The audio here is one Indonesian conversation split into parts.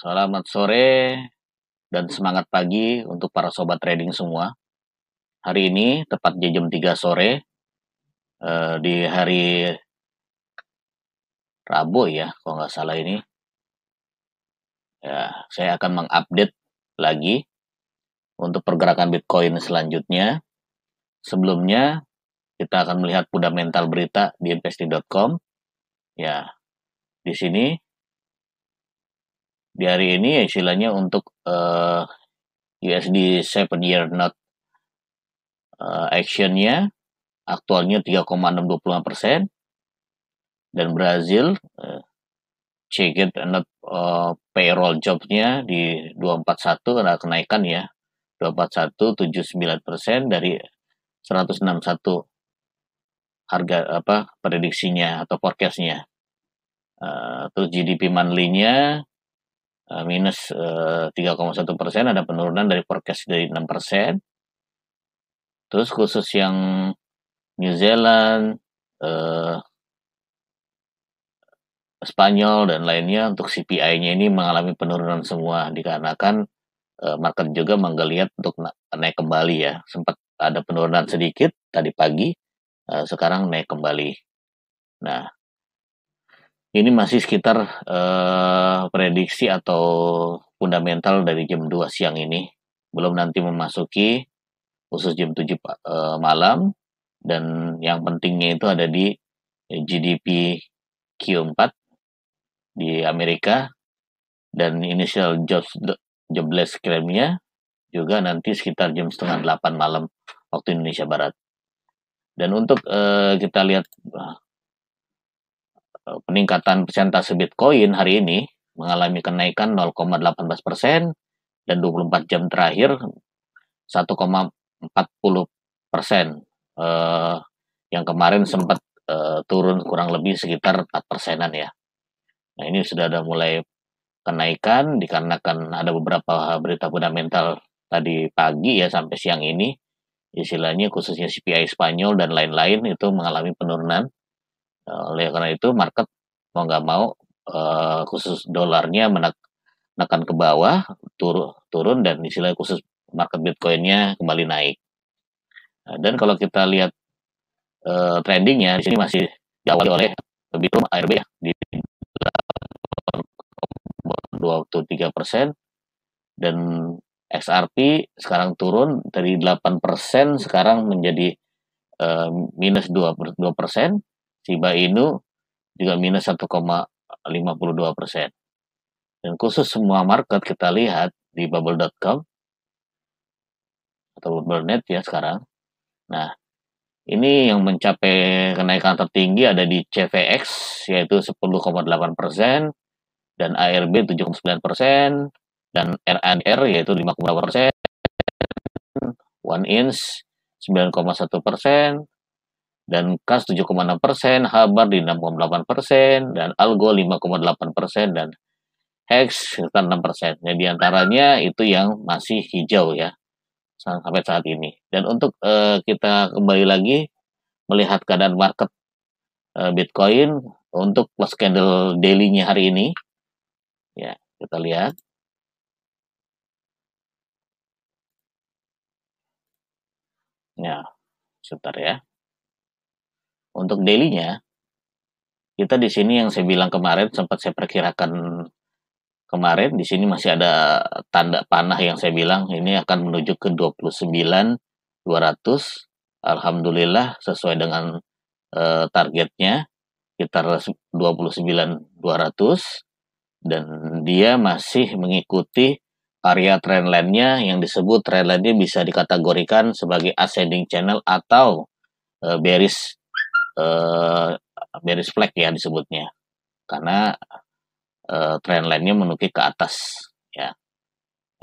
Selamat sore dan semangat pagi untuk para sobat trading semua. Hari ini tepat di jam 3 sore, di hari Rabu ya, kalau nggak salah ini. Ya, saya akan mengupdate lagi untuk pergerakan Bitcoin selanjutnya. Sebelumnya, kita akan melihat fundamental berita di investing.com. Ya, di sini di hari ini istilahnya untuk USD 7-year note actionnya aktualnya 3,625%, dan Brazil check-in payroll jobs-nya di 241 ada kenaikan ya, 241,79% dari 161 harga prediksinya atau forecast-nya. Terus GDP monthly-nya minus 3,1%, ada penurunan dari forecast dari 6%. Terus khusus yang New Zealand, Spanyol dan lainnya, untuk CPI-nya ini mengalami penurunan semua dikarenakan market juga menggeliat untuk naik kembali ya. Sempat ada penurunan sedikit tadi pagi, sekarang naik kembali. Nah, ini masih sekitar prediksi atau fundamental dari jam 2 siang ini. Belum nanti memasuki khusus jam 7 malam. Dan yang pentingnya itu ada di GDP Q4 di Amerika, dan initial jobless claim-nya juga nanti sekitar jam 7:30 malam waktu Indonesia Barat. Dan untuk kita lihat peningkatan persentase Bitcoin hari ini mengalami kenaikan 0,18%, dan 24 jam terakhir 1,40%. Yang kemarin sempat turun kurang lebih sekitar 4%-an ya. Nah, ini sudah ada mulai kenaikan dikarenakan ada beberapa berita fundamental tadi pagi ya sampai siang ini, istilahnya khususnya CPI Spanyol dan lain-lain itu mengalami penurunan. Oleh karena itu market mau nggak mau khusus dolarnya menekan ke bawah, turun, dan istilahnya khusus market Bitcoin-nya kembali naik. Dan kalau kita lihat trendingnya di sini masih diawali oleh Bitcoin ARB ya di 23%, dan XRP sekarang turun dari 8% sekarang menjadi minus 2%. Shiba Inu juga minus 1,52%. Dan khusus semua market kita lihat di bubble.com atau bubble.net ya sekarang. Nah, ini yang mencapai kenaikan tertinggi ada di CVX yaitu 10,8%, dan ARB 7,9%, dan RNR yaitu 5,8%, One Inch 9,1%, dan KAS 7,6%, Habar di 6,8%, dan Algo 5,8%, dan Hex sekitar 6%. Nah, di antaranya itu yang masih hijau ya sampai saat ini. Dan untuk kita kembali lagi melihat keadaan market Bitcoin untuk close candle daily-nya hari ini. Ya, kita lihat. Ya, sebentar ya. Untuk daily-nya, kita di sini yang saya bilang kemarin, sempat saya perkirakan kemarin, di sini masih ada tanda panah yang saya bilang ini akan menuju ke 29.200. Alhamdulillah sesuai dengan targetnya sekitar 29.200, dan dia masih mengikuti area trendline-nya yang disebut trendline-nya bisa dikategorikan sebagai ascending channel atau bearish flag ya disebutnya, karena trendline-nya menukik ke atas ya.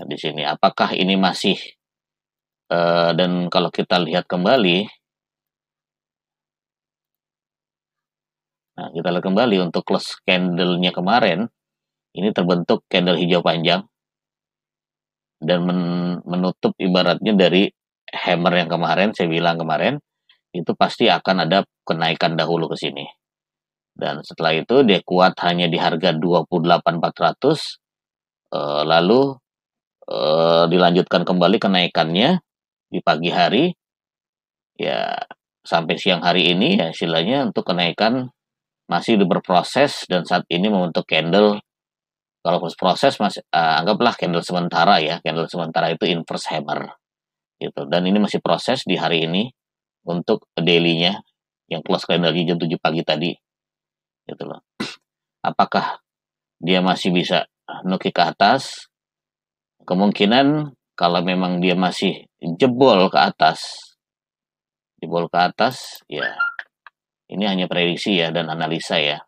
Nah, di sini apakah ini masih dan kalau kita lihat kembali, nah kita lihat kembali untuk close candle-nya kemarin ini terbentuk candle hijau panjang dan menutup ibaratnya dari hammer yang kemarin saya bilang kemarin itu pasti akan ada kenaikan dahulu ke sini. Dan setelah itu dia kuat hanya di harga 28.400, Lalu dilanjutkan kembali kenaikannya di pagi hari, ya sampai siang hari ini ya istilahnya untuk kenaikan masih berproses dan saat ini membentuk candle. Kalau proses masih anggaplah candle sementara ya, candle sementara itu inverse hammer gitu. Dan ini masih proses di hari ini untuk daily-nya yang close candle-nya jam 7 pagi tadi gitu loh. Apakah dia masih bisa nuki ke atas? Kemungkinan kalau memang dia masih jebol ke atas ya ini hanya prediksi ya dan analisa ya.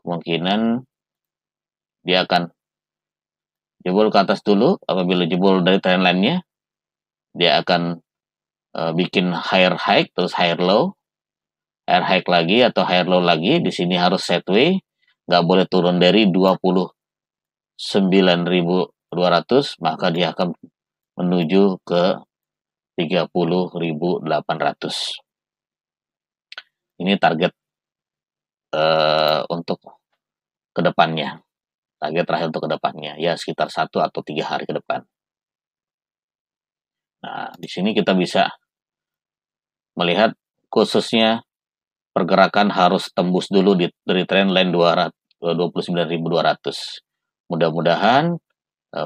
Kemungkinan dia akan jebol ke atas dulu. Apabila jebol dari trendline-nya, dia akan bikin higher high terus higher low lagi atau higher low lagi. Di sini harus setway, nggak boleh turun dari 29.200, maka dia akan menuju ke 30.800. Ini target untuk kedepannya. Target terakhir untuk kedepannya ya sekitar 1 atau 3 hari ke depan. Nah, di sini kita bisa melihat khususnya pergerakan harus tembus dulu dari trendline 29.200. Mudah-mudahan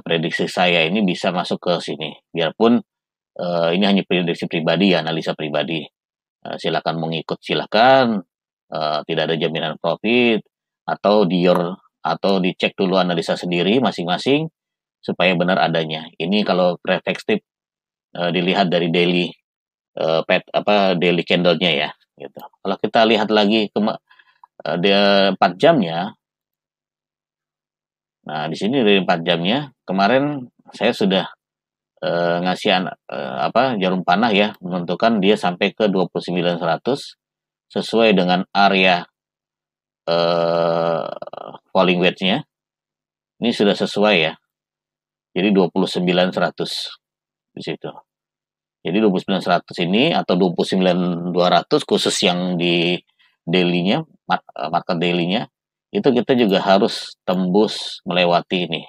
prediksi saya ini bisa masuk ke sini. Biarpun ini hanya prediksi pribadi ya, analisa pribadi. Silakan mengikut, silakan. Tidak ada jaminan profit atau dicek dulu analisa sendiri masing-masing supaya benar adanya. Ini kalau perspektif dilihat dari daily daily candle-nya ya gitu. Kalau kita lihat lagi dia 4 jamnya. Nah, di sini dari 4 jamnya kemarin saya sudah ngasih jarum panah ya, menentukan dia sampai ke 29.100 sesuai dengan area falling wedge-nya. Ini sudah sesuai ya. Jadi 29.100 di situ. Jadi 29.100 ini atau 29.200 khusus yang di daily-nya, market daily-nya, itu kita juga harus tembus melewati ini.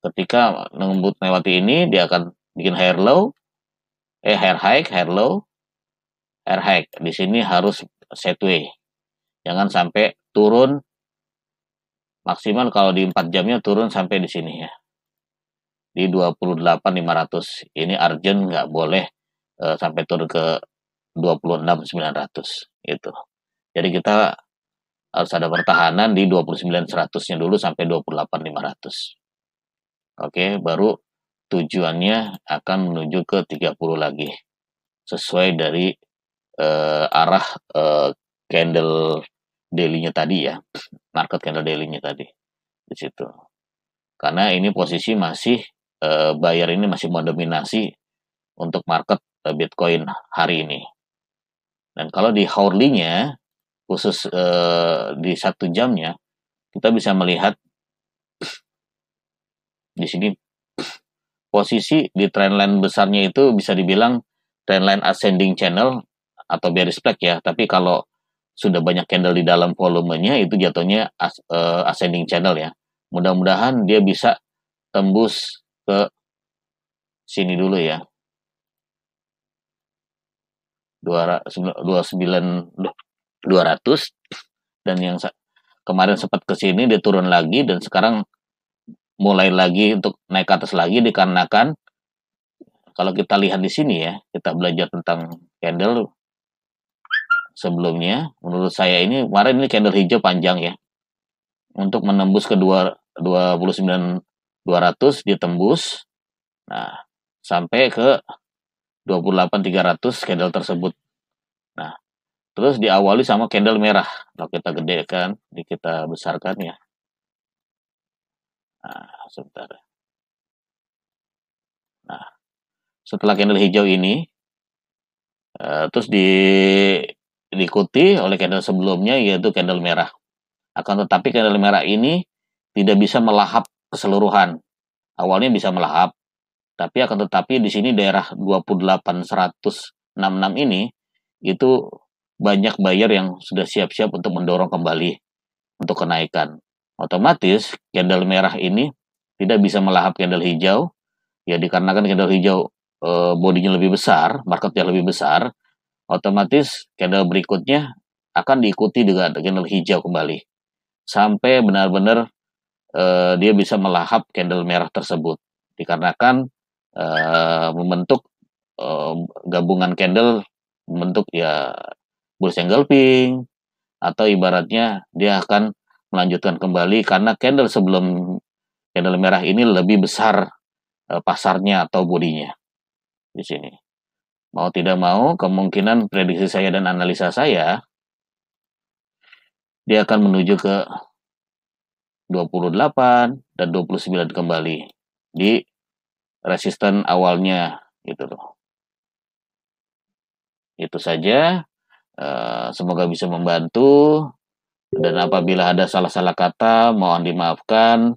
Ketika melewati ini, dia akan bikin higher high, higher low, higher high. Di sini harus setway. Jangan sampai turun maksimal kalau di 4 jamnya turun sampai di sini ya. Di 28.500. Ini urgent, nggak boleh sampai turun ke 26.900 gitu. Jadi kita harus ada pertahanan di 29.100-nya dulu sampai 28.500. Oke, baru tujuannya akan menuju ke 30 lagi. Sesuai dari arah candle daily-nya tadi ya. Market candle daily-nya tadi. Di situ. Karena ini posisi masih buyer ini masih mendominasi untuk market Bitcoin hari ini. Dan kalau di hourly-nya khusus di 1 jamnya kita bisa melihat di sini posisi di trendline besarnya itu bisa dibilang trendline ascending channel atau bearish flag ya. Tapi kalau sudah banyak candle di dalam volumenya itu jatuhnya ascending channel ya. Mudah-mudahan dia bisa tembus ke sini dulu ya. 29.200 dan yang kemarin sempat ke sini dia turun lagi dan sekarang mulai lagi untuk naik ke atas lagi dikarenakan kalau kita lihat di sini ya, kita belajar tentang candle sebelumnya, menurut saya ini kemarin ini candle hijau panjang ya. Untuk menembus ke 29.200 ditembus. Nah, sampai ke 28.300 candle tersebut. Nah, terus diawali sama candle merah. Kalau kita gedekan, kita besarkan ya. Nah, sebentar. Nah, setelah candle hijau ini, terus diikuti oleh candle sebelumnya yaitu candle merah. Akan tetapi candle merah ini tidak bisa melahap keseluruhan. Awalnya bisa melahap, tapi akan tetapi di sini daerah 28.166 ini itu banyak buyer yang sudah siap-siap untuk mendorong kembali untuk kenaikan. Otomatis candle merah ini tidak bisa melahap candle hijau, ya dikarenakan candle hijau bodinya lebih besar, marketnya lebih besar, otomatis candle berikutnya akan diikuti dengan candle hijau kembali sampai benar-benar dia bisa melahap candle merah tersebut dikarenakan membentuk eh, gabungan candle membentuk ya bullish engulfing atau ibaratnya dia akan melanjutkan kembali karena candle sebelum candle merah ini lebih besar pasarnya atau bodinya di sini. Mau tidak mau, kemungkinan prediksi saya dan analisa saya, dia akan menuju ke 28 dan 29 kembali di resisten awalnya gitu loh. Itu saja, semoga bisa membantu dan apabila ada salah-salah kata mohon dimaafkan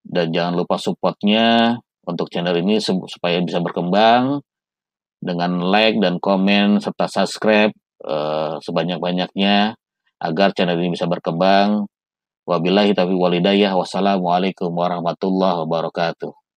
dan jangan lupa supportnya untuk channel ini supaya bisa berkembang dengan like dan komen serta subscribe sebanyak-banyaknya agar channel ini bisa berkembang. Wabillahi taufiq walhidayah. Wassalamualaikum warahmatullahi wabarakatuh.